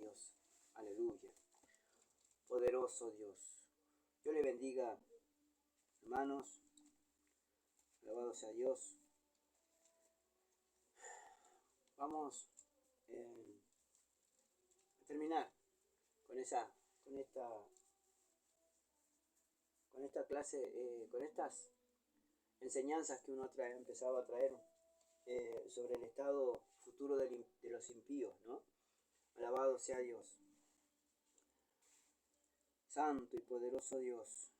Dios. Aleluya. Poderoso Dios. Dios le bendiga, hermanos. Alabado sea Dios. Vamos a terminar con esta clase, con estas enseñanzas que uno empezaba a traer sobre el estado futuro de los impíos, ¿no? Alabado sea Dios. Santo y poderoso Dios.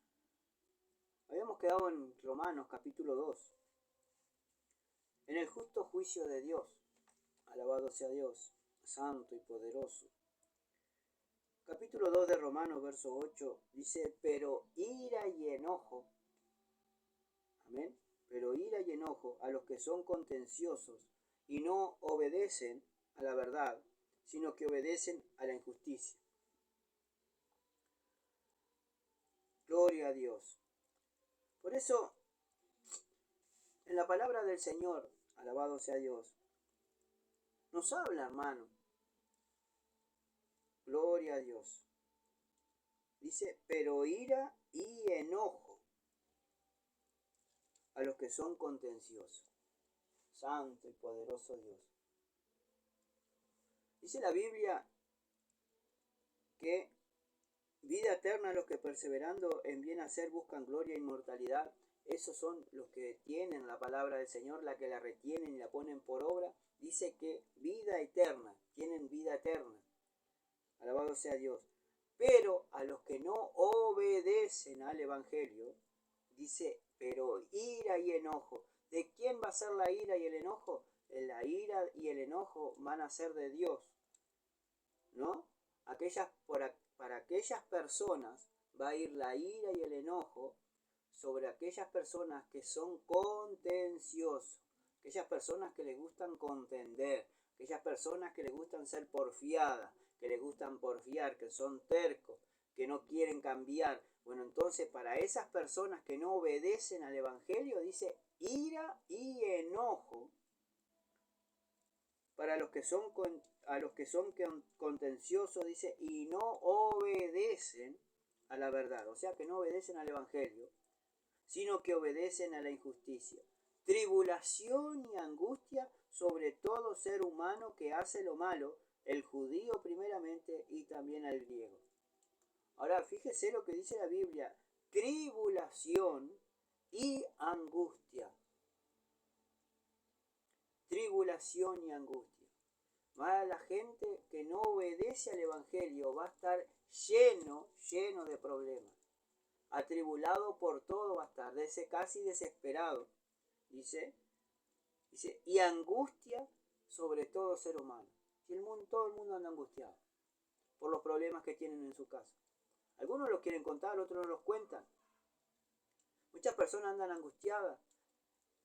Habíamos quedado en Romanos capítulo 2. En el justo juicio de Dios. Alabado sea Dios. Santo y poderoso. Capítulo 2 de Romanos, verso 8, dice, pero ira y enojo. Amén. Pero ira y enojo a los que son contenciosos y no obedecen a la verdad, sino que obedecen a la injusticia. Gloria a Dios. Por eso, en la palabra del Señor, alabado sea Dios, nos habla, hermano. Gloria a Dios. Dice, pero ira y enojo a los que son contenciosos. Santo y poderoso Dios. Dice la Biblia que vida eterna a los que perseverando en bien hacer buscan gloria e inmortalidad. Esos son los que tienen la palabra del Señor, la que la retienen y la ponen por obra. Dice que vida eterna, tienen vida eterna. Alabado sea Dios. Pero a los que no obedecen al Evangelio, dice, pero ira y enojo. ¿De quién va a ser la ira y el enojo? La ira y el enojo van a ser de Dios, ¿no? Para aquellas personas va a ir la ira y el enojo sobre aquellas personas que son contenciosas, aquellas personas que les gustan contender, aquellas personas que les gustan ser porfiadas, que les gustan porfiar, que son tercos, que no quieren cambiar. Bueno, entonces para esas personas que no obedecen al Evangelio, dice ira y enojo. Para los que son contenciosos, dice, y no obedecen a la verdad. O sea, que no obedecen al Evangelio, sino que obedecen a la injusticia. Tribulación y angustia sobre todo ser humano que hace lo malo, el judío primeramente y también al griego. Ahora, fíjese lo que dice la Biblia. Tribulación y angustia. Tribulación y angustia. La gente que no obedece al Evangelio va a estar lleno de problemas. Atribulado por todo va a estar, casi desesperado. Dice, y angustia sobre todo ser humano. Todo el mundo anda angustiado por los problemas que tienen en su casa. Algunos los quieren contar, otros no los cuentan. Muchas personas andan angustiadas,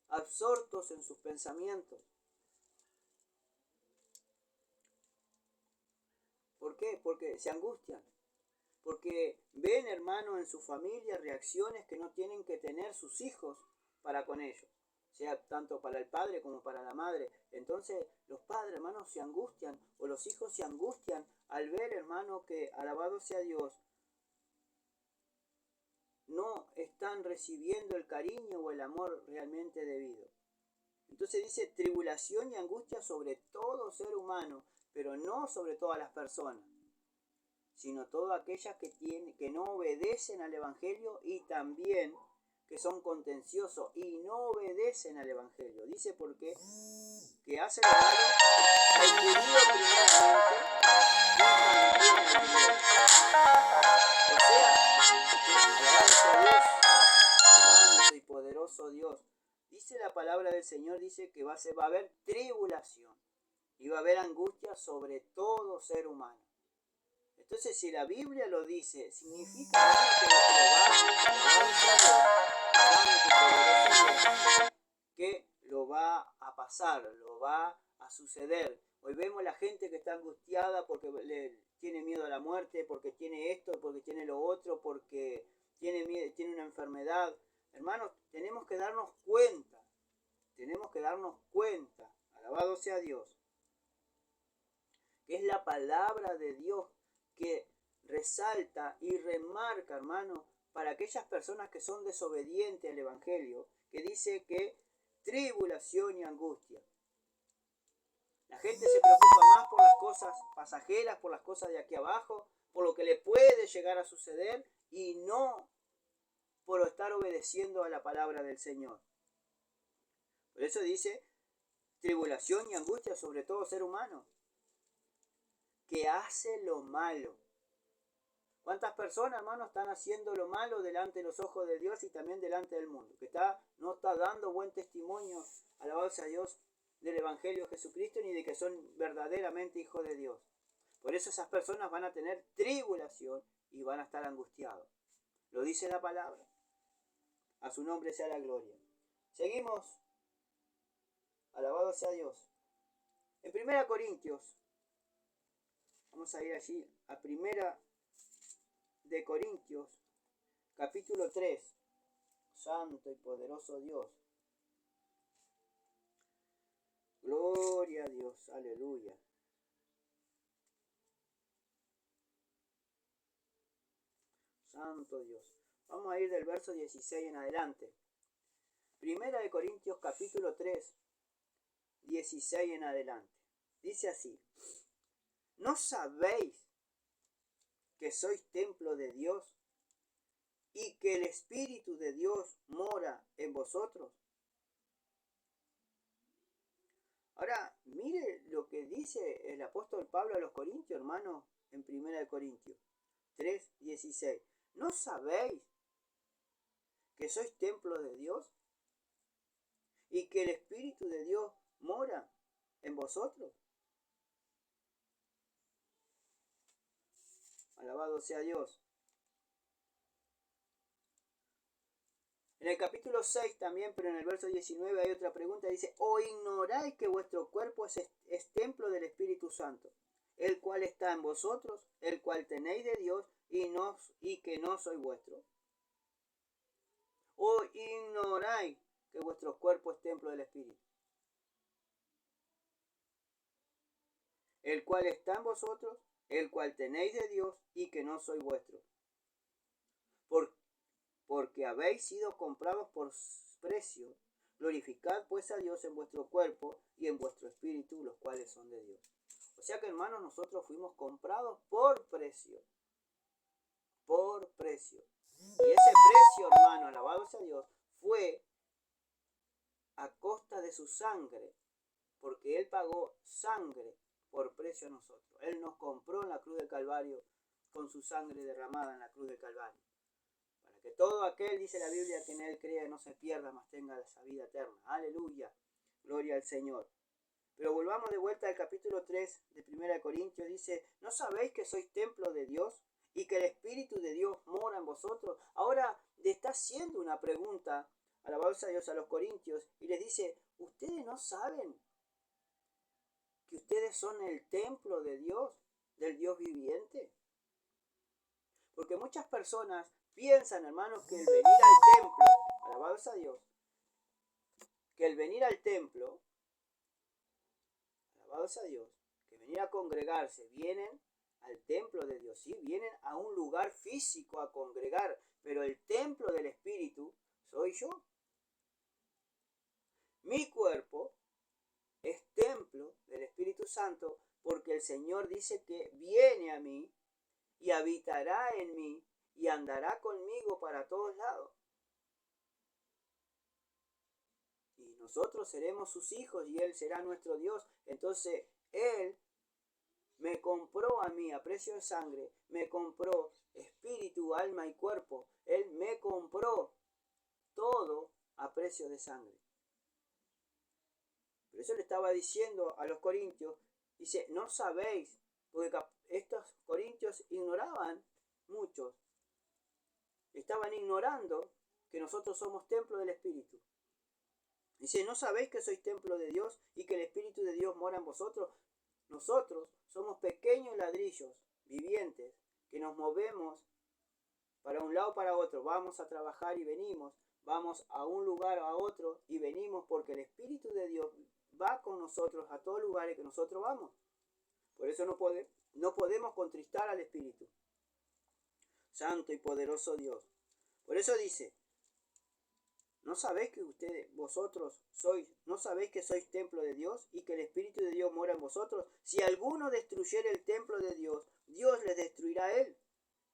absortos en sus pensamientos. ¿Por qué? Porque se angustian. Porque ven, hermano, en su familia reacciones que no tienen que tener sus hijos para con ellos. Sea tanto para el padre como para la madre. Entonces los padres, hermanos, se angustian, o los hijos se angustian al ver, hermano, que, alabado sea Dios, no están recibiendo el cariño o el amor realmente debido. Entonces dice tribulación y angustia sobre todo ser humano, pero no sobre todas las personas, sino todas aquellas que no obedecen al Evangelio y también que son contenciosos y no obedecen al Evangelio. Dice porque que hacen lo malo al judío primeramente y también al griego. O sea, alabado sea Dios, santo y poderoso Dios. Dice la palabra del Señor, dice que va a haber tribulación y va a haber angustia sobre todo ser humano. Entonces, si la Biblia lo dice, significa que lo va a pasar, lo va a suceder. Hoy vemos la gente que está angustiada porque tiene miedo a la muerte, porque tiene esto, porque tiene lo otro, porque tiene una enfermedad. Hermanos, tenemos que darnos cuenta, alabado sea Dios, que es la palabra de Dios que resalta y remarca, hermano, para aquellas personas que son desobedientes al Evangelio, que dice que tribulación y angustia. La gente se preocupa más por las cosas pasajeras, por las cosas de aquí abajo, por lo que le puede llegar a suceder y no por estar obedeciendo a la palabra del Señor. Por eso dice tribulación y angustia sobre todo ser humano que hace lo malo. ¿Cuántas personas, hermanos, están haciendo lo malo delante de los ojos de Dios y también delante del mundo? Que no está dando buen testimonio, alabado sea Dios, del Evangelio de Jesucristo ni de que son verdaderamente hijos de Dios. Por eso esas personas van a tener tribulación y van a estar angustiados. Lo dice la palabra. A su nombre sea la gloria. Seguimos. Alabado sea Dios. En 1 Corintios, vamos a ir allí a 1 de Corintios, capítulo 3. Santo y poderoso Dios. Gloria a Dios, aleluya. Santo Dios. Vamos a ir del verso 16 en adelante. 1 de Corintios capítulo 3, 16 en adelante. Dice así: ¿no sabéis que sois templo de Dios y que el Espíritu de Dios mora en vosotros? Ahora, mire lo que dice el apóstol Pablo a los Corintios, hermanos, en 1 de Corintios 3, 16. ¿No sabéis que sois templo de Dios y que el Espíritu de Dios mora en vosotros? Alabado sea Dios. En el capítulo 6 también, pero en el verso 19 hay otra pregunta. Dice: ¿o ignoráis que vuestro cuerpo es templo del Espíritu Santo, el cual está en vosotros, el cual tenéis de Dios y que no soy vuestro? ¿O ignoráis que vuestro cuerpo es templo del Espíritu, el cual está en vosotros, el cual tenéis de Dios y que no soy vuestro? Porque habéis sido comprados por precio. Glorificad pues a Dios en vuestro cuerpo y en vuestro espíritu, los cuales son de Dios. O sea que, hermanos, nosotros fuimos comprados por precio. Por precio. Y ese precio, hermano, alabado sea Dios, fue a costa de su sangre, porque Él pagó sangre por precio a nosotros. Él nos compró en la cruz del Calvario con su sangre derramada en la cruz del Calvario. Para que todo aquel, dice la Biblia, que en Él crea no se pierda, mas tenga esa vida eterna. Aleluya. Gloria al Señor. Pero volvamos de vuelta al capítulo 3 de 1 Corintios. Dice: ¿no sabéis que sois templo de Dios y que el Espíritu de Dios mora en vosotros? Ahora le está haciendo una pregunta, alabado sea Dios, a los corintios, y les dice: ¿ustedes no saben que ustedes son el templo de Dios, del Dios viviente? Porque muchas personas piensan, hermanos, que el venir al templo, alabado sea Dios, que el venir al templo, alabados a Dios, que venir a congregarse, vienen al templo de Dios, ¿sí? Vienen a un lugar físico a congregar, pero el templo del Espíritu soy yo. Mi cuerpo es templo del Espíritu Santo, porque el Señor dice que viene a mí y habitará en mí y andará conmigo para todos lados. Y nosotros seremos sus hijos y Él será nuestro Dios. Entonces Él me compró a mí a precio de sangre, me compró espíritu, alma y cuerpo. Él me compró todo a precio de sangre. Por eso le estaba diciendo a los corintios, dice: no sabéis, porque estos corintios ignoraban, muchos estaban ignorando que nosotros somos templo del Espíritu. Dice: ¿no sabéis que sois templo de Dios y que el Espíritu de Dios mora en vosotros? Nosotros somos pequeños ladrillos vivientes que nos movemos para un lado para otro. Vamos a trabajar y venimos. Vamos a un lugar a otro y venimos porque el Espíritu de Dios va con nosotros a todos lugares que nosotros vamos. Por eso no podemos contristar al Espíritu Santo y poderoso Dios. Por eso dice, ¿no sabéis que no sabéis que sois templo de Dios y que el Espíritu de Dios mora en vosotros? Si alguno destruyere el templo de Dios, Dios le destruirá a él,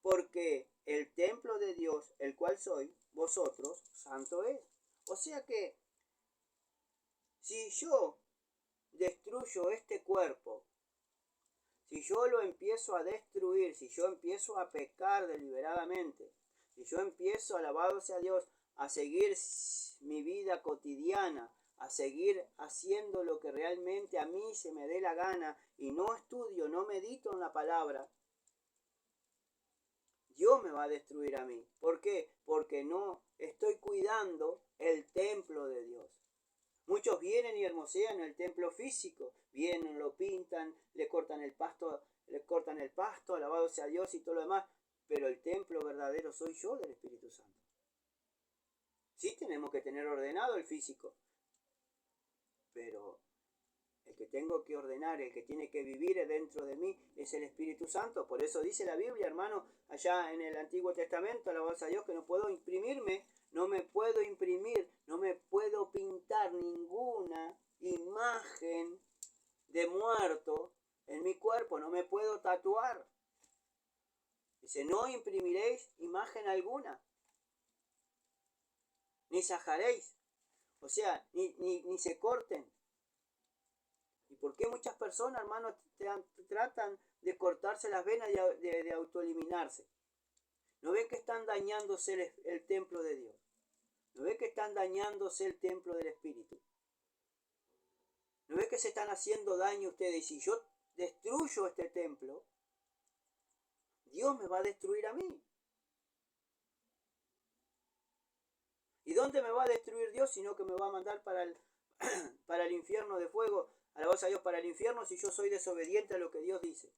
porque el templo de Dios, el cual sois vosotros, santo es. O sea que, si yo destruyo este cuerpo, si yo lo empiezo a destruir, si yo empiezo a pecar deliberadamente, si yo empiezo, alabado sea Dios, a seguir mi vida cotidiana, a seguir haciendo lo que realmente a mí se me dé la gana y no estudio, no medito en la palabra, Dios me va a destruir a mí. ¿Por qué? Porque no estoy cuidando el templo de Dios. Muchos vienen y hermosean el templo físico, vienen, lo pintan, le cortan el pasto, alabado sea Dios y todo lo demás, pero el templo verdadero soy yo del Espíritu Santo. Sí tenemos que tener ordenado el físico, pero el que tengo que ordenar, el que tiene que vivir dentro de mí es el Espíritu Santo. Por eso dice la Biblia, hermano, allá en el Antiguo Testamento, alabado sea Dios, que no puedo imprimirme, no me puedo imprimir, no me puedo pintar ninguna imagen de muerto en mi cuerpo, no me puedo tatuar. Dice, no imprimiréis imagen alguna, ni sajaréis, o sea, ni se corten. ¿Y por qué muchas personas, hermanos, tratan de cortarse las venas de autoeliminarse? ¿No ven que están dañándose el templo de Dios? ¿No ven que están dañándose el templo del Espíritu? ¿No ven que se están haciendo daño ustedes? Y si yo destruyo este templo, Dios me va a destruir a mí. ¿Y dónde me va a destruir Dios? Sino que me va a mandar para el infierno de fuego. Alabados a Dios, para el infierno si yo soy desobediente a lo que Dios dice.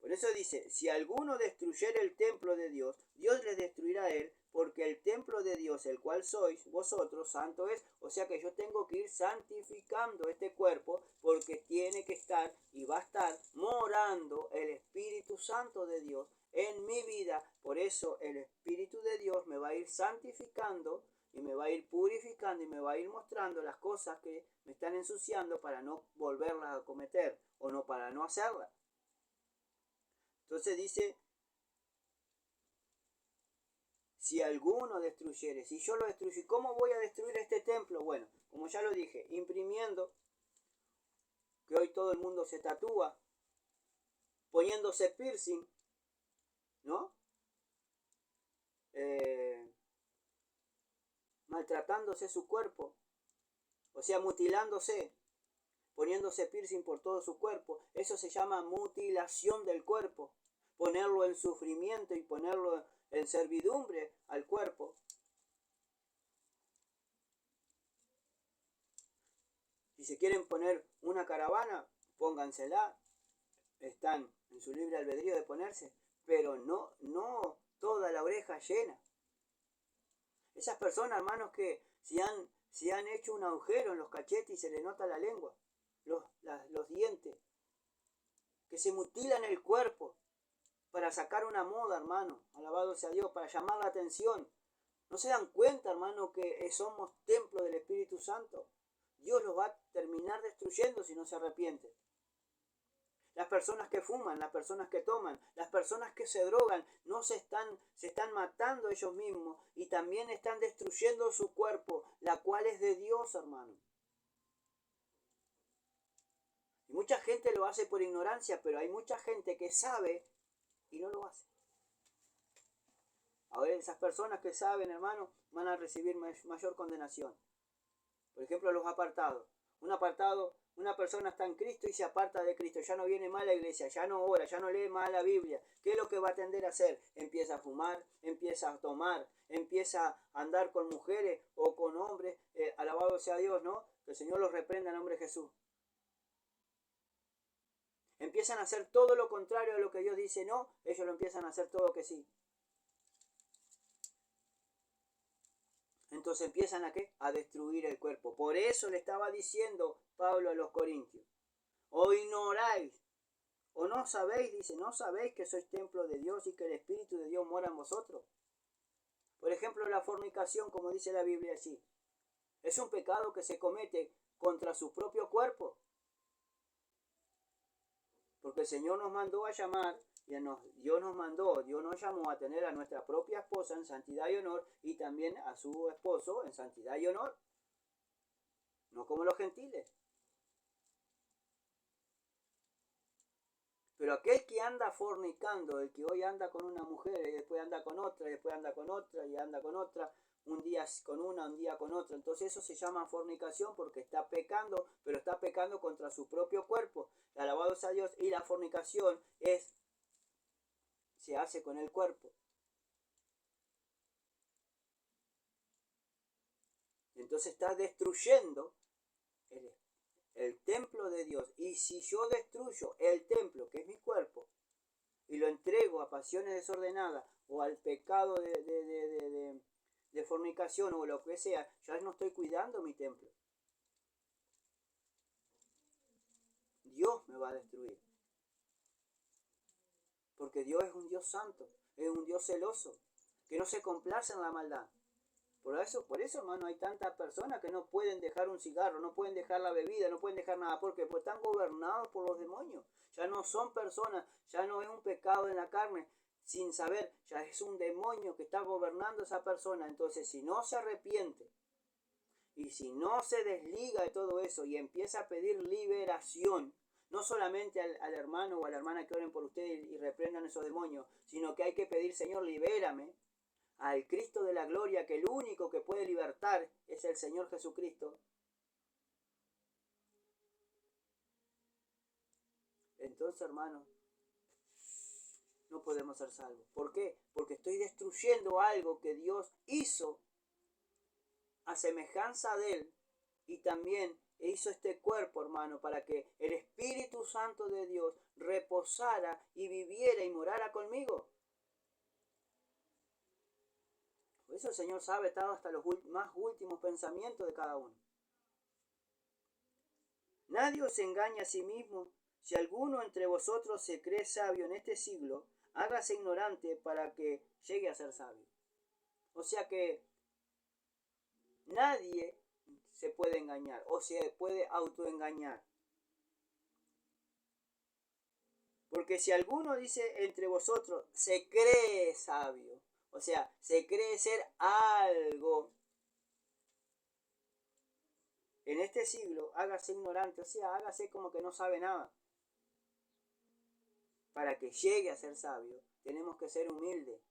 Por eso dice, si alguno destruyere el templo de Dios, Dios le destruirá a él, porque el templo de Dios, el cual sois vosotros, santo es. O sea que yo tengo que ir santificando este cuerpo, porque tiene que estar y va a estar morando el Espíritu Santo de Dios en mi vida. Por eso el Espíritu de Dios me va a ir santificando y me va a ir purificando y me va a ir mostrando las cosas que me están ensuciando para no volverlas a cometer o no para no hacerlas. Entonces dice, si alguno destruyere, si yo lo destruyo, ¿cómo voy a destruir este templo? Bueno, como ya lo dije, imprimiendo, que hoy todo el mundo se tatúa, poniéndose piercing, ¿no? Maltratándose su cuerpo, o sea, mutilándose, poniéndose piercing por todo su cuerpo. Eso se llama mutilación del cuerpo, ponerlo en sufrimiento y ponerlo en servidumbre al cuerpo. Si se quieren poner una caravana, póngansela, están en su libre albedrío de ponerse, pero no toda la oreja llena. Esas personas, hermanos, que si han hecho un agujero en los cachetes y se les nota la lengua, los dientes, que se mutilan el cuerpo para sacar una moda, hermano, alabado sea Dios, para llamar la atención. ¿No se dan cuenta, hermano, que somos templo del Espíritu Santo? Dios los va a terminar destruyendo si no se arrepienten. Las personas que fuman, las personas que toman, las personas que se drogan, se están matando ellos mismos y también están destruyendo su cuerpo, la cual es de Dios, hermano. Y mucha gente lo hace por ignorancia, pero hay mucha gente que sabe y no lo hace. Ahora esas personas que saben, hermano, van a recibir mayor condenación. Por ejemplo, los apartados. Una persona está en Cristo y se aparta de Cristo. Ya no viene más a la iglesia, ya no ora, ya no lee más la Biblia. ¿Qué es lo que va a tender a hacer? Empieza a fumar, empieza a tomar, empieza a andar con mujeres o con hombres. Alabado sea Dios, ¿no? Que el Señor los reprenda en nombre de Jesús. Empiezan a hacer todo lo contrario a lo que Dios dice no, ellos lo empiezan a hacer todo que sí. Entonces empiezan a ¿qué? A destruir el cuerpo. Por eso le estaba diciendo Pablo a los corintios. o ignoráis, o no sabéis, dice, no sabéis que sois templo de Dios y que el Espíritu de Dios mora en vosotros. Por ejemplo, la fornicación, como dice la Biblia allí, es un pecado que se comete contra su propio cuerpo. Porque el Señor nos mandó a llamar, Dios nos llamó a tener a nuestra propia esposa en santidad y honor y también a su esposo en santidad y honor. No como los gentiles. Pero aquel que anda fornicando, el que hoy anda con una mujer y después anda con otra, y después anda con otra y anda con otra, un día con una, un día con otra. Entonces eso se llama fornicación porque está pecando, pero está pecando contra su propio cuerpo. Alabado sea Dios. Y la fornicación se hace con el cuerpo. Entonces está destruyendo el templo de Dios. Y si yo destruyo el templo, que es mi cuerpo, y lo entrego a pasiones desordenadas o al pecado de fornicación o lo que sea, ya no estoy cuidando mi templo. Dios me va a destruir. Porque Dios es un Dios santo, es un Dios celoso, que no se complace en la maldad. Por eso, hermano, hay tantas personas que no pueden dejar un cigarro, no pueden dejar la bebida, no pueden dejar nada. ¿Por qué? Porque están gobernados por los demonios. Ya no son personas, ya no es un pecado en la carne, sin saber, ya es un demonio que está gobernando a esa persona. Entonces, si no se arrepiente y si no se desliga de todo eso y empieza a pedir liberación, no solamente al hermano o a la hermana que oren por ustedes y reprendan esos demonios, sino que hay que pedir, Señor, libérame, al Cristo de la gloria, que el único que puede libertar es el Señor Jesucristo. Entonces, hermano, no podemos ser salvos. ¿Por qué? Porque estoy destruyendo algo que Dios hizo a semejanza de Él y también hizo este cuerpo, hermano, para que el Espíritu Santo de Dios reposara y viviera y morara conmigo. Por eso el Señor sabe hasta los más últimos pensamientos de cada uno. Nadie os engaña a sí mismo. Si alguno entre vosotros se cree sabio en este siglo, hágase ignorante para que llegue a ser sabio. O sea que nadie se puede engañar o se puede autoengañar. Porque si alguno dice entre vosotros se cree sabio, o sea, se cree ser algo en este siglo, hágase ignorante, o sea, hágase como que no sabe nada. Para que llegue a ser sabio, tenemos que ser humildes.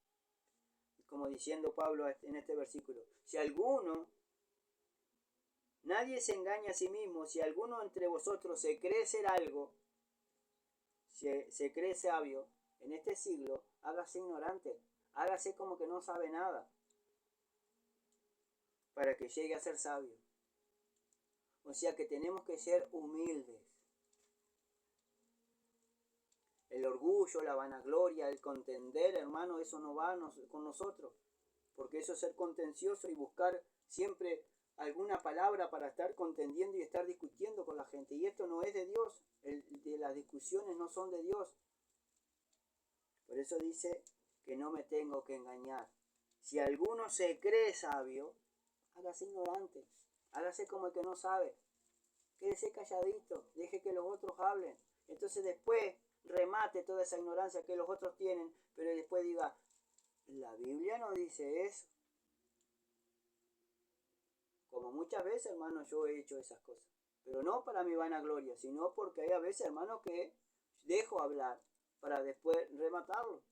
Como diciendo Pablo en este versículo. Nadie se engaña a sí mismo. Si alguno entre vosotros se cree ser algo, se cree sabio, en este siglo, hágase ignorante. Hágase como que no sabe nada. Para que llegue a ser sabio. O sea que tenemos que ser humildes. El orgullo, la vanagloria, el contender, hermano, eso no va con nosotros. Porque eso es ser contencioso y buscar siempre alguna palabra para estar contendiendo y estar discutiendo con la gente. Y esto no es de Dios. Las discusiones no son de Dios. Por eso dice que no me tengo que engañar. Si alguno se cree sabio, hágase ignorante. Hágase como el que no sabe. Quédese calladito. Deje que los otros hablen. Entonces después remate toda esa ignorancia que los otros tienen, pero después diga, la Biblia no dice eso. Como muchas veces, hermano, yo he hecho esas cosas. Pero no para mi vanagloria, sino porque hay a veces, hermano, que dejo hablar para después rematarlo.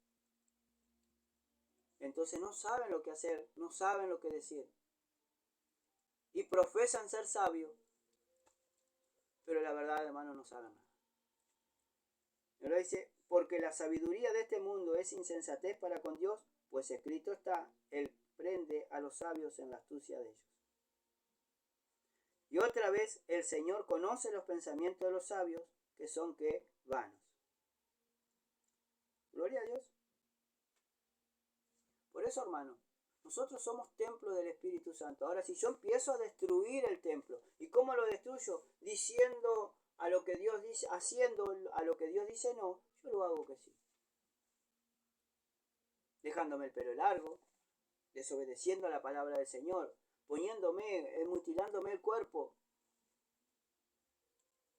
Entonces no saben lo que hacer, no saben lo que decir. Y profesan ser sabios, pero la verdad, hermano, no saben nada. Pero dice, porque la sabiduría de este mundo es insensatez para con Dios, pues escrito está, Él prende a los sabios en la astucia de ellos. Y otra vez, el Señor conoce los pensamientos de los sabios, que son que vanos. Gloria a Dios. Por eso, hermano, nosotros somos templo del Espíritu Santo. Ahora, si yo empiezo a destruir el templo, ¿y cómo lo destruyo? Diciendo a lo que Dios dice, haciendo a lo que Dios dice no, yo lo hago que sí. Dejándome el pelo largo, desobedeciendo a la palabra del Señor, mutilándome el cuerpo.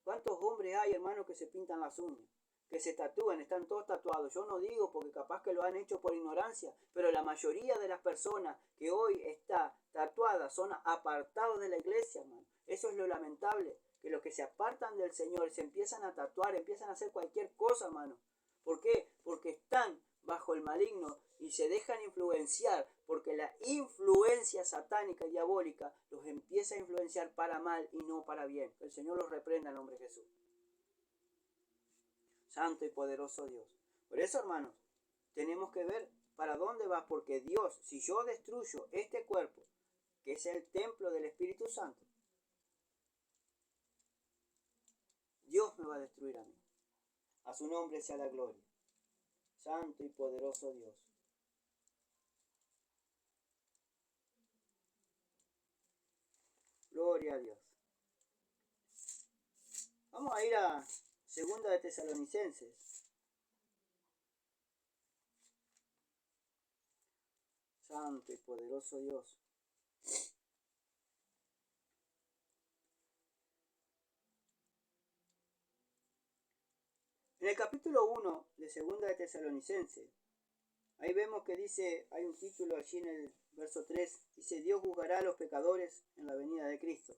¿Cuántos hombres hay, hermanos, que se pintan las uñas? Que se tatúan, están todos tatuados. Yo no digo porque capaz que lo han hecho por ignorancia, pero la mayoría de las personas que hoy está tatuadas son apartados de la iglesia, hermano. Eso es lo lamentable, que los que se apartan del Señor se empiezan a tatuar, empiezan a hacer cualquier cosa, hermano. ¿Por qué? Porque están bajo el maligno y se dejan influenciar, porque la influencia satánica y diabólica los empieza a influenciar para mal y no para bien. Que el Señor los reprenda en nombre de Jesús. Santo y poderoso Dios. Por eso, hermanos, tenemos que ver para dónde va, porque Dios, si yo destruyo este cuerpo, que es el templo del Espíritu Santo, Dios me va a destruir a mí. A su nombre sea la gloria. Santo y poderoso Dios. Gloria a Dios. Vamos a ir a 2 de Tesalonicenses. Santo y poderoso Dios. En el capítulo 1 de 2 de Tesalonicenses, ahí vemos que dice, hay un título allí en el verso 3, dice: Dios juzgará a los pecadores en la venida de Cristo.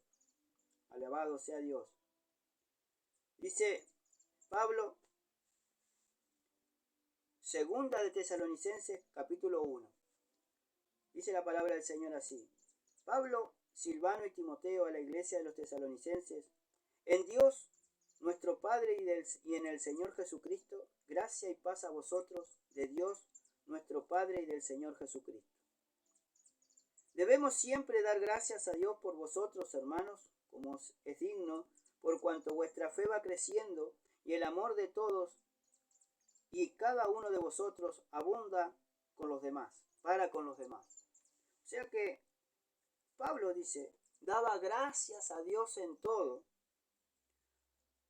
Alabado sea Dios. Dice Pablo, 2 de Tesalonicenses, capítulo 1. Dice la palabra del Señor así: Pablo, Silvano y Timoteo, a la iglesia de los tesalonicenses, en Dios nuestro Padre y en el Señor Jesucristo, gracia y paz a vosotros, de Dios nuestro Padre y del Señor Jesucristo. Debemos siempre dar gracias a Dios por vosotros, hermanos, como es digno, por cuanto vuestra fe va creciendo y el amor de todos y cada uno de vosotros abunda con los demás, para con los demás. O sea que Pablo dice, daba gracias a Dios en todo.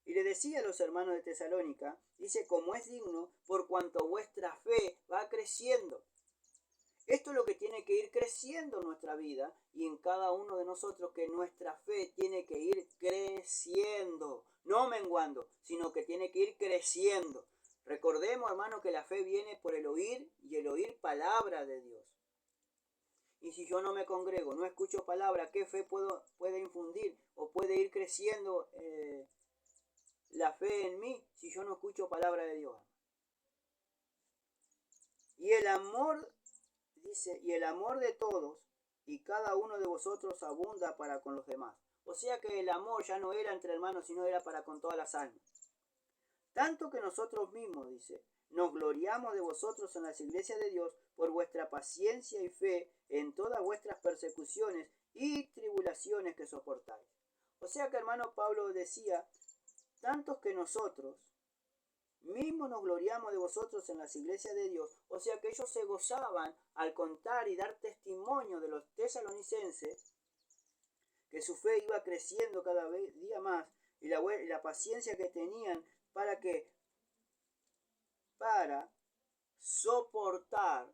Y le decía a los hermanos de Tesalónica, dice, como es digno, por cuanto vuestra fe va creciendo. Esto es lo que tiene que ir creciendo en nuestra vida y en cada uno de nosotros, que nuestra fe tiene que ir creciendo, no menguando, sino que tiene que ir creciendo. Recordemos, hermano, que la fe viene por el oír y el oír palabra de Dios. Y si yo no me congrego, no escucho palabra, ¿qué fe puede infundir o puede ir creciendo la fe en mí si yo no escucho palabra de Dios? Y el amor, dice, y el amor de todos y cada uno de vosotros abunda para con los demás. O sea que el amor ya no era entre hermanos, sino era para con todas las almas. Tanto que nosotros mismos, dice, nos gloriamos de vosotros en las iglesias de Dios por vuestra paciencia y fe en todas vuestras persecuciones y tribulaciones que soportáis. O sea que, hermano, Pablo decía, tantos que nosotros mismos nos gloriamos de vosotros en las iglesias de Dios. O sea que ellos se gozaban al contar y dar testimonio de los tesalonicenses, que su fe iba creciendo cada día más y la paciencia que tenían para soportar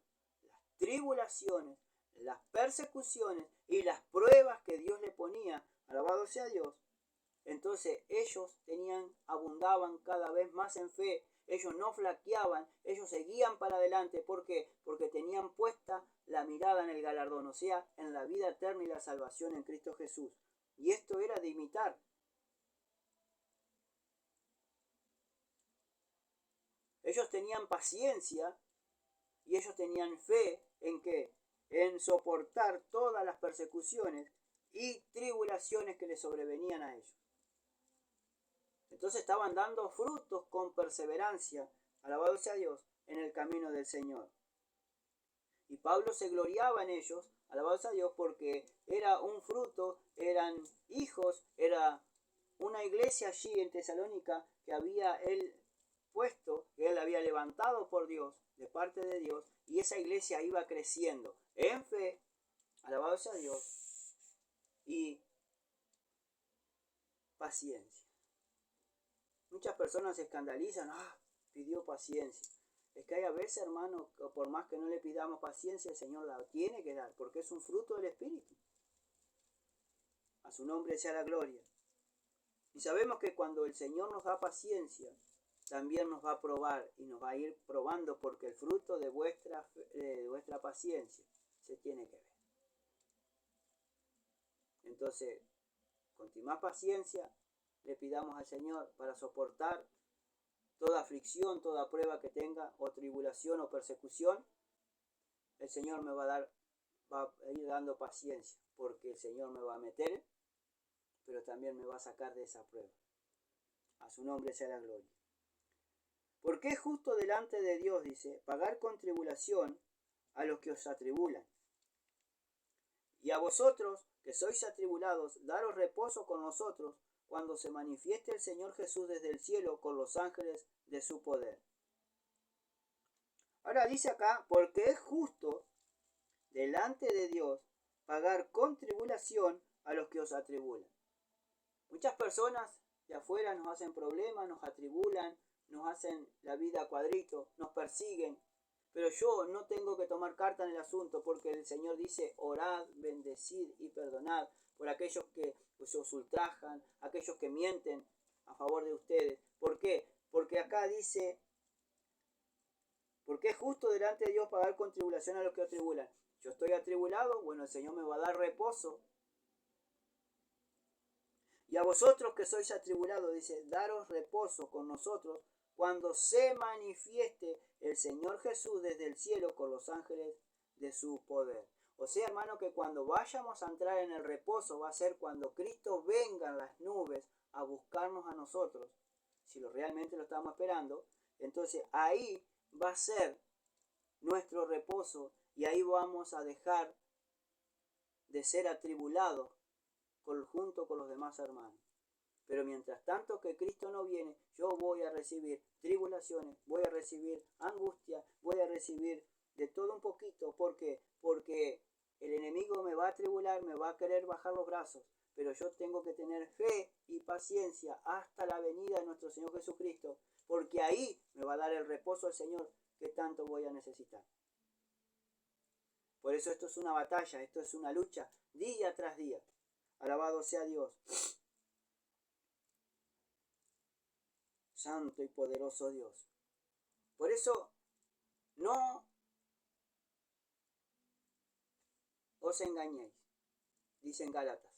las tribulaciones, las persecuciones y las pruebas que Dios le ponía. Alabado sea Dios. Entonces ellos abundaban cada vez más en fe, ellos no flaqueaban, ellos seguían para adelante. ¿Por qué? Porque tenían puesta la mirada en el galardón, o sea, en la vida eterna y la salvación en Cristo Jesús. Y esto era de imitar. Ellos tenían paciencia y ellos tenían fe en qué? En soportar todas las persecuciones y tribulaciones que les sobrevenían a ellos. Entonces estaban dando frutos con perseverancia, alabado sea Dios, en el camino del Señor. Y Pablo se gloriaba en ellos, alabado sea Dios, porque era un fruto, eran hijos, era una iglesia allí en Tesalónica que había él puesto, que él había levantado por Dios, de parte de Dios, y esa iglesia iba creciendo en fe, alabado sea Dios, y paciencia. Muchas personas se escandalizan, pidió paciencia. Es que hay a veces, hermano, por más que no le pidamos paciencia, el Señor la tiene que dar, porque es un fruto del Espíritu. A su nombre sea la gloria. Y sabemos que cuando el Señor nos da paciencia, también nos va a probar y nos va a ir probando, porque el fruto de vuestra paciencia se tiene que ver. Entonces, con más paciencia, le pidamos al Señor para soportar toda aflicción, toda prueba que tenga, o tribulación o persecución. El Señor me va a ir dando paciencia, porque el Señor me va a meter, pero también me va a sacar de esa prueba. A su nombre sea la gloria. Porque es justo delante de Dios, dice, pagar con tribulación a los que os atribulan. Y a vosotros, que sois atribulados, daros reposo con nosotros, cuando se manifieste el Señor Jesús desde el cielo con los ángeles de su poder. Ahora dice acá, porque es justo delante de Dios pagar con tribulación a los que os atribulan. Muchas personas de afuera nos hacen problemas, nos atribulan, nos hacen la vida a cuadrito, nos persiguen. Pero yo no tengo que tomar carta en el asunto, porque el Señor dice, orad, bendecid y perdonad por aquellos que os ultrajan, aquellos que mienten a favor de ustedes. ¿Por qué? Porque acá dice, porque es justo delante de Dios pagar con tribulación a los que atribulan. Yo estoy atribulado, bueno, el Señor me va a dar reposo. Y a vosotros que sois atribulados, dice, daros reposo con nosotros cuando se manifieste el Señor Jesús desde el cielo con los ángeles de su poder. O sea, hermano, que cuando vayamos a entrar en el reposo va a ser cuando Cristo venga en las nubes a buscarnos a nosotros. Si realmente lo estamos esperando, entonces ahí va a ser nuestro reposo y ahí vamos a dejar de ser atribulados junto con los demás hermanos. Pero mientras tanto que Cristo no viene, yo voy a recibir tribulaciones, voy a recibir angustia, voy a recibir de todo un poquito. ¿Por qué? Porque el enemigo me va a atribular, me va a querer bajar los brazos, pero yo tengo que tener fe y paciencia hasta la venida de nuestro Señor Jesucristo, porque ahí me va a dar el reposo al Señor que tanto voy a necesitar. Por eso esto es una batalla, esto es una lucha día tras día. Alabado sea Dios. Santo y poderoso Dios. Por eso no os engañéis, dicen Gálatas.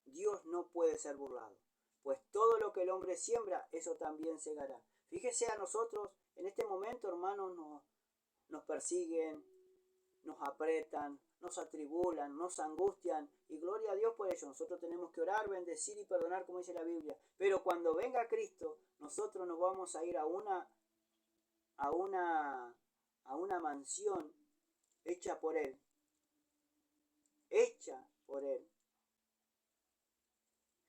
Dios no puede ser burlado, pues todo lo que el hombre siembra, eso también segará. Fíjese, a nosotros en este momento, hermanos, nos persiguen, nos apretan, nos atribulan, nos angustian, y gloria a Dios por ello. Nosotros tenemos que orar, bendecir y perdonar, como dice la Biblia. Pero cuando venga Cristo, nosotros nos vamos a ir a una mansión hecha por Él.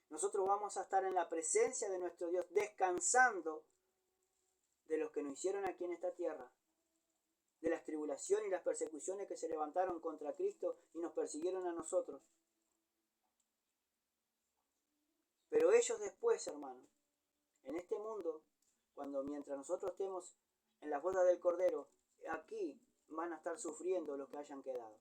Nosotros vamos a estar en la presencia de nuestro Dios, descansando de los que nos hicieron aquí en esta tierra, de las tribulaciones y las persecuciones que se levantaron contra Cristo y nos persiguieron a nosotros. Pero ellos después, hermanos, en este mundo, mientras nosotros estemos en la boda del Cordero, aquí van a estar sufriendo los que hayan quedado.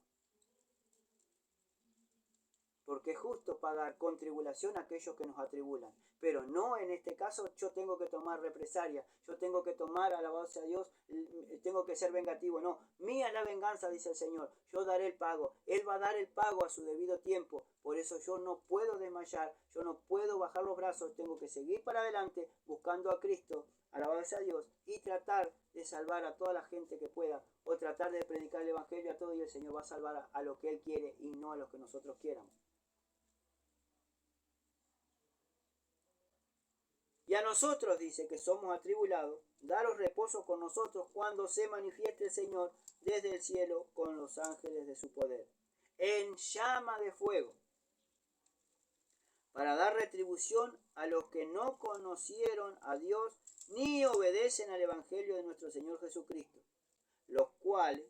Porque es justo pagar con tribulación a aquellos que nos atribulan. Pero no en este caso yo tengo que tomar represalia, yo tengo que tomar, alabado sea Dios, tengo que ser vengativo. No, mía es la venganza, dice el Señor, yo daré el pago. Él va a dar el pago a su debido tiempo. Por eso yo no puedo desmayar, yo no puedo bajar los brazos, tengo que seguir para adelante buscando a Cristo, alabado sea Dios, y tratar de salvar a toda la gente que pueda, o tratar de predicar el Evangelio a todo, y el Señor va a salvar a lo que Él quiere y no a lo que nosotros quieramos. Y a nosotros, dice, que somos atribulados, daros reposo con nosotros cuando se manifieste el Señor desde el cielo con los ángeles de su poder, en llama de fuego, para dar retribución a los que no conocieron a Dios ni obedecen al Evangelio de nuestro Señor Jesucristo, los cuales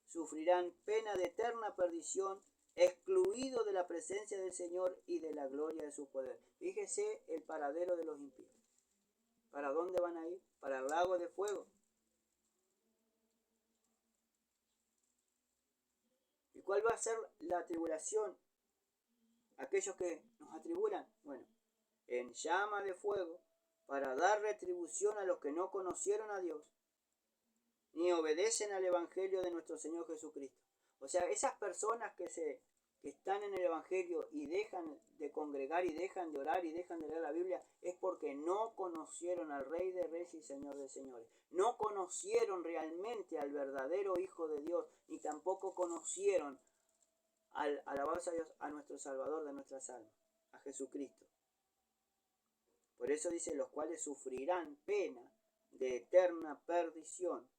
sufrirán pena de eterna perdición, excluidos de la presencia del Señor y de la gloria de su poder. Fíjese el paradero de los impíos. ¿Para dónde van a ir? Para el lago de fuego. ¿Y cuál va a ser la tribulación? Aquellos que nos atribulan, bueno, en llama de fuego, para dar retribución a los que no conocieron a Dios, ni obedecen al Evangelio de nuestro Señor Jesucristo. O sea, esas personas que están en el Evangelio y dejan de congregar y dejan de orar y dejan de leer la Biblia, es porque no conocieron al Rey de Reyes y Señor de Señores. No conocieron realmente al verdadero Hijo de Dios, ni tampoco conocieron alabarse a Dios, a nuestro Salvador de nuestras almas, a Jesucristo. Por eso dice, los cuales sufrirán pena de eterna perdición,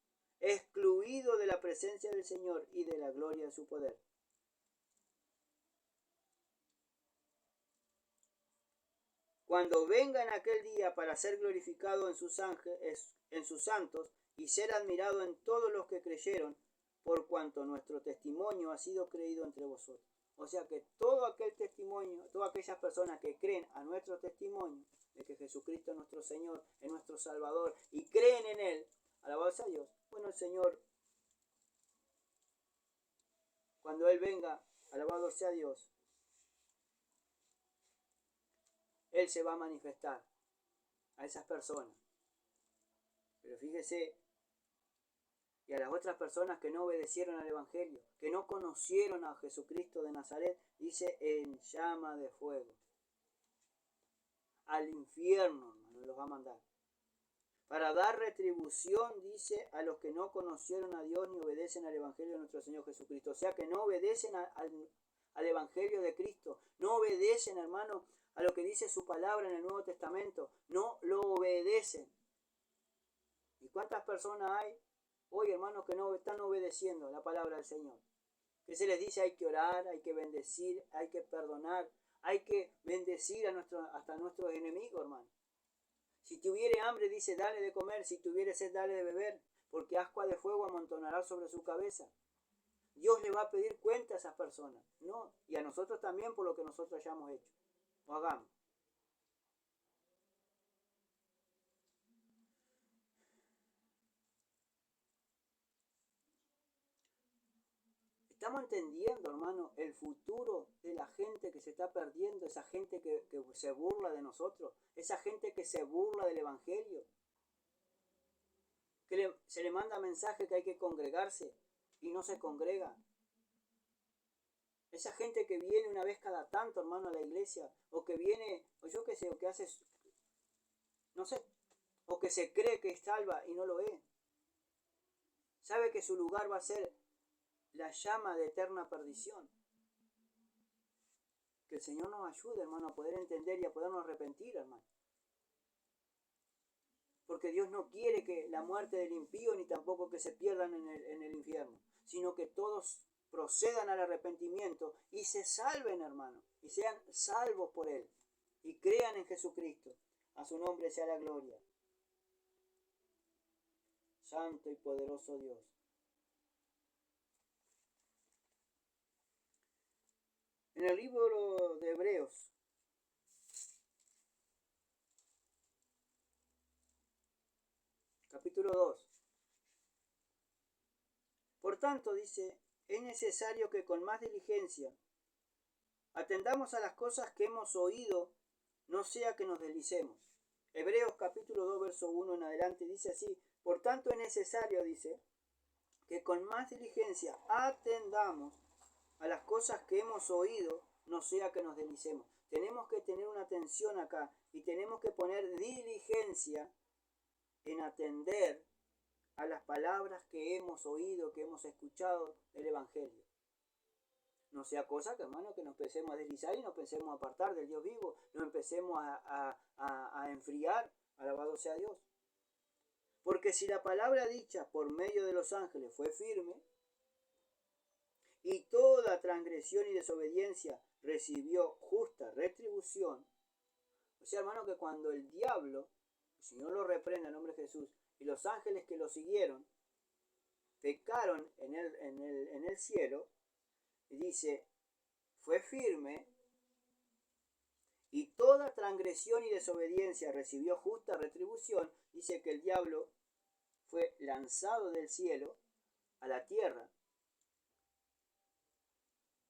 excluidos de la presencia del Señor y de la gloria de su poder. Cuando venga en aquel día para ser glorificado en sus ángeles, en sus santos, y ser admirado en todos los que creyeron, por cuanto nuestro testimonio ha sido creído entre vosotros. O sea que todo aquel testimonio, todas aquellas personas que creen a nuestro testimonio de que Jesucristo es nuestro Señor, es nuestro Salvador, y creen en Él, alabados a Dios. Bueno, el Señor, cuando Él venga, alabado sea Dios, Él se va a manifestar a esas personas. Pero fíjese, y a las otras personas que no obedecieron al Evangelio, que no conocieron a Jesucristo de Nazaret, dice en llama de fuego. Al infierno, hermano, los va a mandar. Para dar retribución, dice, a los que no conocieron a Dios ni obedecen al Evangelio de nuestro Señor Jesucristo. O sea que no obedecen al Evangelio de Cristo. No obedecen, hermano, a lo que dice su palabra en el Nuevo Testamento. No lo obedecen. ¿Y cuántas personas hay hoy, hermanos, que no están obedeciendo la palabra del Señor? Que se les dice hay que orar, hay que bendecir, hay que perdonar, hay que bendecir hasta a nuestros enemigos, hermano. Si tuviere hambre, dice, dale de comer, si tuviere sed, dale de beber, porque ascua de fuego amontonará sobre su cabeza. Dios le va a pedir cuenta a esas personas, ¿no? Y a nosotros también por lo que nosotros hayamos hecho o hagamos. Estamos entendiendo, hermano, el futuro de la gente que se está perdiendo, esa gente que se burla de nosotros, esa gente que se burla del Evangelio, que se le manda mensaje que hay que congregarse y no se congrega. Esa gente que viene una vez cada tanto, hermano, a la iglesia, o que viene, o yo qué sé, o que hace, no sé, o que se cree que es salva y no lo es. Sabe que su lugar va a ser la llama de eterna perdición. Que el Señor nos ayude, hermano, a poder entender y a podernos arrepentir, hermano. Porque Dios no quiere que la muerte del impío ni tampoco que se pierdan en el infierno, sino que todos procedan al arrepentimiento y se salven, hermano, y sean salvos por Él, y crean en Jesucristo. A su nombre sea la gloria. Santo y poderoso Dios. En el libro de Hebreos, capítulo 2. Por tanto, dice, es necesario que con más diligencia atendamos a las cosas que hemos oído, no sea que nos deslicemos. Hebreos capítulo 2, verso 1 en adelante dice así, por tanto es necesario, dice, que con más diligencia atendamos a las cosas que hemos oído, no sea que nos deslicemos. Tenemos que tener una atención acá y tenemos que poner diligencia en atender a las palabras que hemos oído, que hemos escuchado del Evangelio. No sea cosa que, hermano, que nos empecemos a deslizar y nos empecemos a apartar del Dios vivo, nos empecemos a enfriar, alabado sea Dios. Porque si la palabra dicha por medio de los ángeles fue firme, y toda transgresión y desobediencia recibió justa retribución, o sea, hermano, que cuando el diablo, el Señor lo reprenda en nombre de Jesús, y los ángeles que lo siguieron, pecaron en el cielo, y dice, fue firme, y toda transgresión y desobediencia recibió justa retribución, dice que el diablo fue lanzado del cielo a la tierra,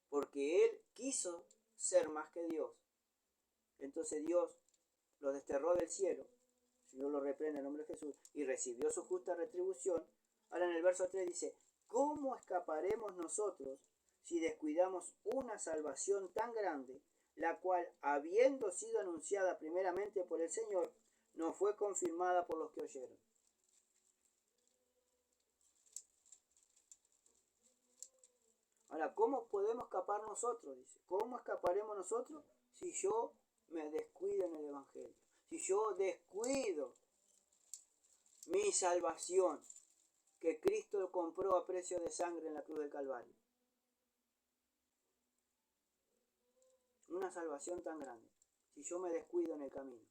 porque él quiso ser más que Dios. Entonces Dios lo desterró del cielo, el Señor lo reprende en nombre de Jesús, y recibió su justa retribución. Ahora en el verso 3 dice, ¿cómo escaparemos nosotros si descuidamos una salvación tan grande, la cual, habiendo sido anunciada primeramente por el Señor, no fue confirmada por los que oyeron? Ahora, ¿cómo podemos escapar nosotros? Dice, ¿cómo escaparemos nosotros si yo me descuido en el Evangelio? Si yo descuido mi salvación que Cristo compró a precio de sangre en la cruz del Calvario. Una salvación tan grande, si yo me descuido en el camino.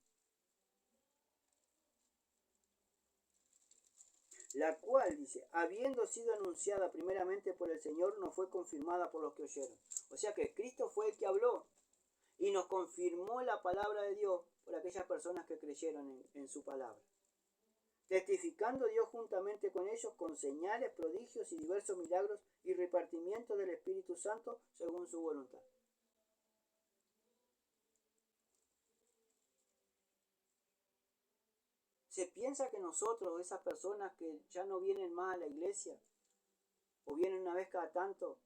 La cual, dice, habiendo sido anunciada primeramente por el Señor, no fue confirmada por los que oyeron. O sea que Cristo fue el que habló y nos confirmó la palabra de Dios por aquellas personas que creyeron en su palabra. Testificando Dios juntamente con ellos con señales, prodigios y diversos milagros y repartimiento del Espíritu Santo según su voluntad. Se piensa que nosotros, esas personas que ya no vienen más a la iglesia, o vienen una vez cada tanto,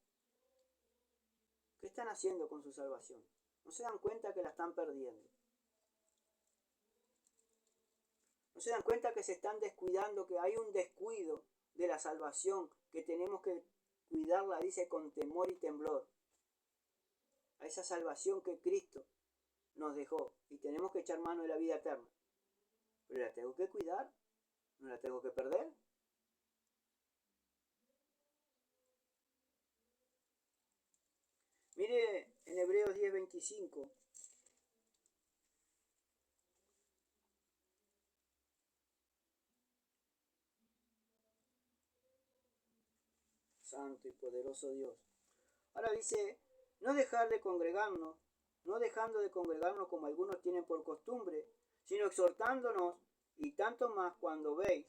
¿qué están haciendo con su salvación? No se dan cuenta que la están perdiendo. No se dan cuenta que se están descuidando, que hay un descuido de la salvación, que tenemos que cuidarla, dice, con temor y temblor. A esa salvación que Cristo nos dejó, y tenemos que echar mano de la vida eterna. Pero la tengo que cuidar, no la tengo que perder. Mire en Hebreos 10:25. Santo y poderoso Dios. Ahora dice, no dejar de congregarnos, no dejando de congregarnos como algunos tienen por costumbre, sino exhortándonos, y tanto más cuanto veis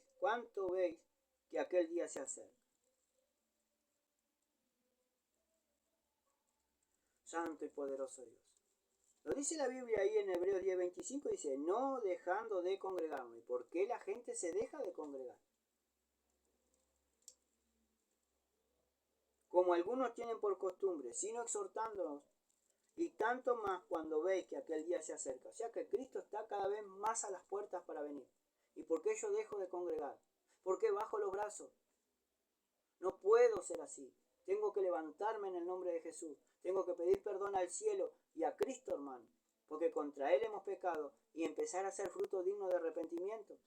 que aquel día se acerca. Santo y poderoso Dios. Lo dice la Biblia ahí en Hebreos 10:25, dice, no dejando de congregarnos. ¿Y por qué la gente se deja de congregar? Como algunos tienen por costumbre, sino exhortándonos, y tanto más cuando veis que aquel día se acerca. O sea que Cristo está cada vez más a las puertas para venir. ¿Y por qué yo dejo de congregar? ¿Por qué bajo los brazos? No puedo ser así. Tengo que levantarme en el nombre de Jesús. Tengo que pedir perdón al cielo y a Cristo, hermano, porque contra Él hemos pecado, y empezar a hacer fruto digno de arrepentimiento.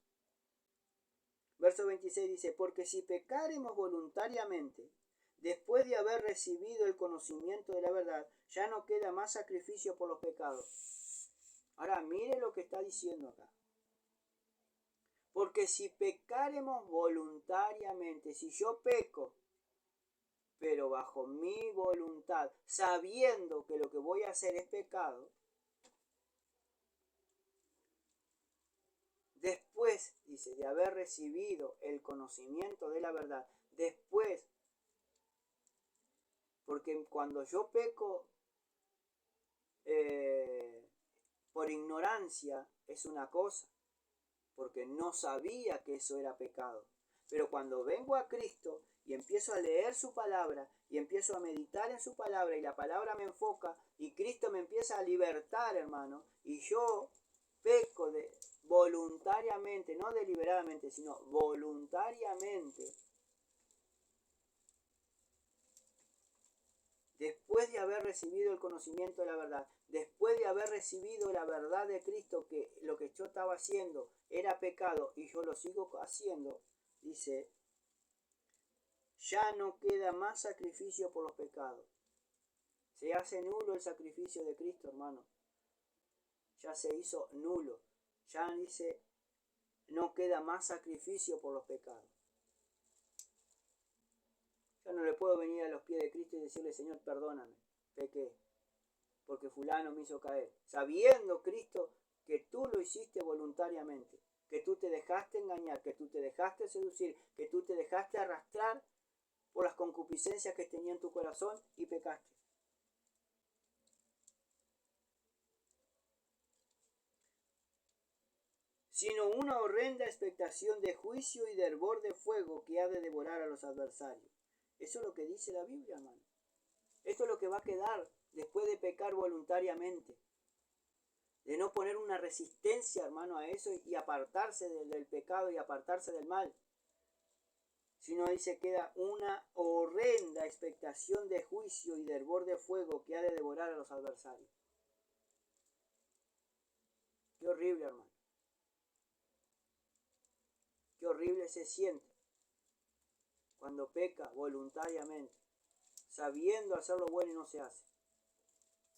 Verso 26 dice, porque si pecaremos voluntariamente, después de haber recibido el conocimiento de la verdad, ya no queda más sacrificio por los pecados. Ahora mire lo que está diciendo acá. Porque si pecaremos voluntariamente, si yo peco, pero bajo mi voluntad, sabiendo que lo que voy a hacer es pecado, después, dice, de haber recibido el conocimiento de la verdad, después, porque cuando yo peco por ignorancia es una cosa, porque no sabía que eso era pecado. Pero cuando vengo a Cristo y empiezo a leer su palabra y empiezo a meditar en su palabra y la palabra me enfoca y Cristo me empieza a libertar, hermano, y yo peco voluntariamente, no deliberadamente, sino voluntariamente, después de haber recibido el conocimiento de la verdad, después de haber recibido la verdad de Cristo, que lo que yo estaba haciendo era pecado y yo lo sigo haciendo, dice, ya no queda más sacrificio por los pecados. Se hace nulo el sacrificio de Cristo, hermano. Ya se hizo nulo. Ya dice, no queda más sacrificio por los pecados. Ya no le puedo venir a los pies de Cristo y decirle, Señor, perdóname, pequé. porque fulano me hizo caer. Sabiendo, Cristo, que tú lo hiciste voluntariamente, que tú te dejaste engañar, que tú te dejaste seducir, que tú te dejaste arrastrar por las concupiscencias que tenía en tu corazón y pecaste. Sino una horrenda expectación de juicio y de hervor de fuego que ha de devorar a los adversarios. Eso es lo que dice la Biblia, hermano. Esto es lo que va a quedar después de pecar voluntariamente. De no poner una resistencia, hermano, a eso y apartarse del pecado y apartarse del mal. Sino dice, queda una horrenda expectación de juicio y de hervor de fuego que ha de devorar a los adversarios. Qué horrible, hermano. Qué horrible se siente cuando peca voluntariamente, sabiendo hacer lo bueno y no se hace.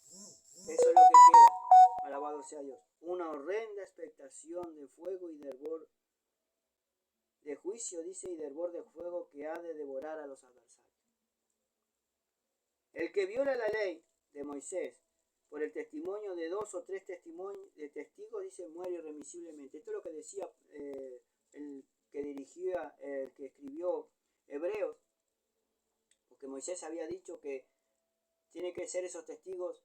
Eso es lo que queda. Alabado sea Dios. Una horrenda expectación de fuego y de hervor, de juicio, dice, y de hervor de fuego que ha de devorar a los adversarios. El que viola la ley de Moisés por el testimonio de 2 o 3 testigos, dice, muere irremisiblemente. Esto es lo que decía el que escribió Hebreos, porque Moisés había dicho que tiene que ser esos testigos.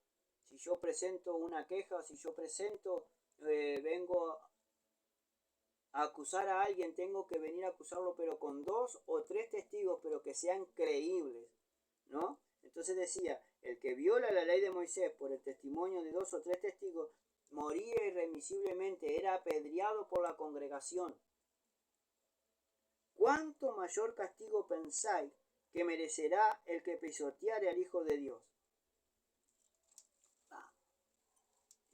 Si yo presento una queja, si yo vengo a acusar a alguien, tengo que venir a acusarlo, pero con 2 o 3 testigos, pero que sean creíbles, ¿no? Entonces decía, el que viola la ley de Moisés por el testimonio de 2 o 3 testigos, moría irremisiblemente, era apedreado por la congregación. ¿Cuánto mayor castigo pensáis que merecerá el que pisoteare al Hijo de Dios?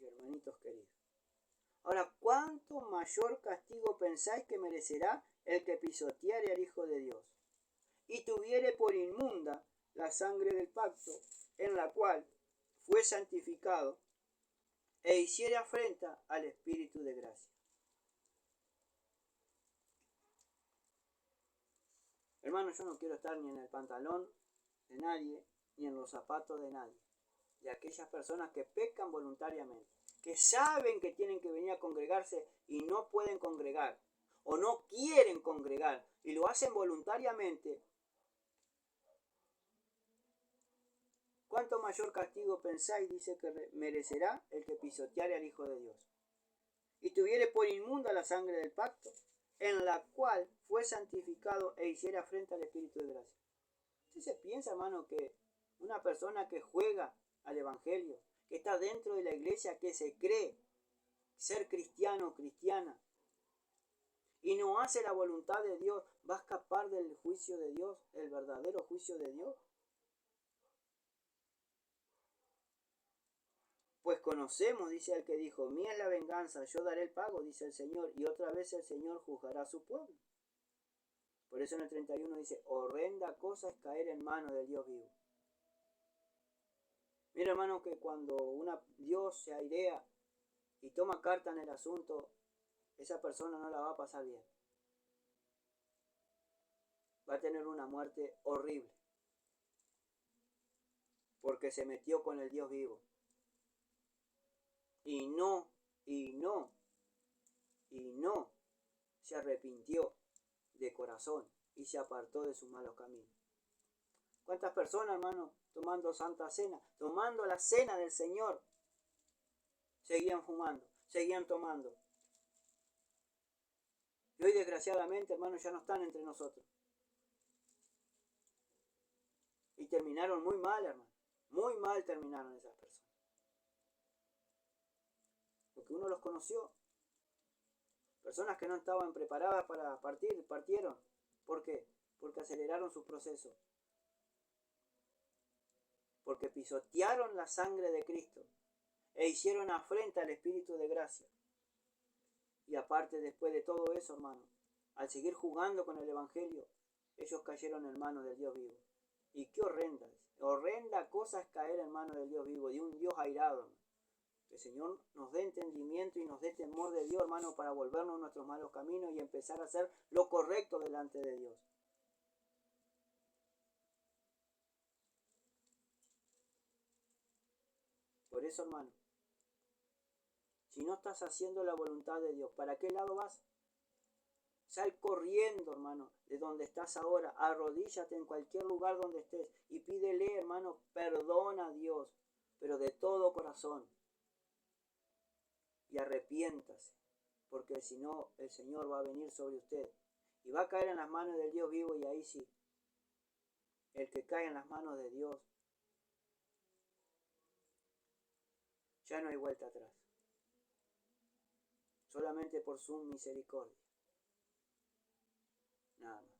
Hermanitos queridos. Ahora, ¿cuánto mayor castigo pensáis que merecerá el que pisoteare al Hijo de Dios? Y tuviere por inmunda la sangre del pacto, en la cual fue santificado, e hiciere afrenta al Espíritu de gracia. Hermano, yo no quiero estar ni en el pantalón de nadie, ni en los zapatos de nadie. De aquellas personas que pecan voluntariamente, que saben que tienen que venir a congregarse y no pueden congregar, o no quieren congregar, y lo hacen voluntariamente. ¿Cuánto mayor castigo pensáis, dice, que merecerá el que pisoteare al Hijo de Dios? Y tuviere por inmunda la sangre del pacto, en la cual fue santificado e hiciera afrenta al Espíritu de gracia. ¿Usted se piensa, hermano, que una persona que juega al Evangelio, que está dentro de la iglesia, que se cree ser cristiano o cristiana, y no hace la voluntad de Dios, va a escapar del juicio de Dios, el verdadero juicio de Dios? Pues conocemos, dice el que dijo, mía es la venganza, yo daré el pago, dice el Señor, y otra vez el Señor juzgará a su pueblo. Por eso en el 31 dice, horrenda cosa es caer en manos del Dios vivo. Mira, hermano, que cuando Dios se airea y toma carta en el asunto, esa persona no la va a pasar bien. Va a tener una muerte horrible, porque se metió con el Dios vivo. Y no se arrepintió de corazón y se apartó de sus malos caminos. ¿Cuántas personas, hermano, tomando Santa Cena, tomando la cena del Señor, seguían fumando, seguían tomando? Y hoy, desgraciadamente, hermano, ya no están entre nosotros. Y terminaron muy mal, hermano. Muy mal terminaron esas personas. Porque uno los conoció. Personas que no estaban preparadas para partir, partieron. ¿Por qué? Porque aceleraron su proceso. Porque pisotearon la sangre de Cristo e hicieron afrenta al Espíritu de gracia. Y aparte, después de todo eso, hermano, al seguir jugando con el Evangelio, ellos cayeron en manos del Dios vivo. Y qué horrenda cosa es caer en manos del Dios vivo, de un Dios airado, hermano. Que el Señor nos dé entendimiento y nos dé temor de Dios, hermano, para volvernos nuestros malos caminos y empezar a hacer lo correcto delante de Dios. Por Por eso, hermano, si no estás haciendo la voluntad de Dios, ¿para qué lado vas? Sal corriendo, hermano, de donde estás ahora. Arrodíllate en cualquier lugar donde estés y pídele, hermano, perdón a Dios, pero de todo corazón. Y arrepiéntase, porque si no, el Señor va a venir sobre usted y va a caer en las manos del Dios vivo, y ahí sí, el que cae en las manos de Dios, ya no hay vuelta atrás. Solamente por su misericordia. Nada más.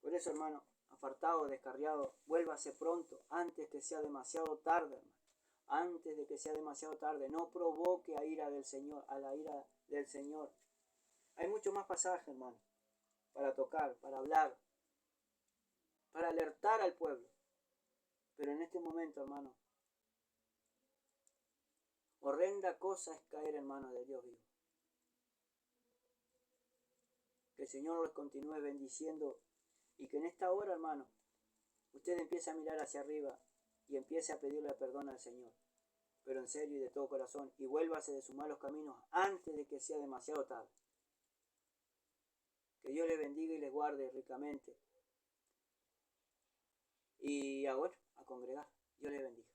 Por eso, hermano, apartado, descarriado, vuélvase pronto, antes que sea demasiado tarde, hermano. Antes de que sea demasiado tarde. No provoque a ira del Señor, a la ira del Señor. Hay mucho más pasaje, hermano, para tocar, para hablar, para alertar al pueblo. Pero en este momento, hermano, horrenda cosa es caer en manos de Dios vivo. Que el Señor los continúe bendiciendo y que en esta hora, hermano, usted empiece a mirar hacia arriba y empiece a pedirle perdón al Señor. Pero en serio y de todo corazón, y vuélvase de sus malos caminos antes de que sea demasiado tarde. Que Dios le bendiga y les guarde ricamente. Y bueno, a congregar. Dios le bendiga.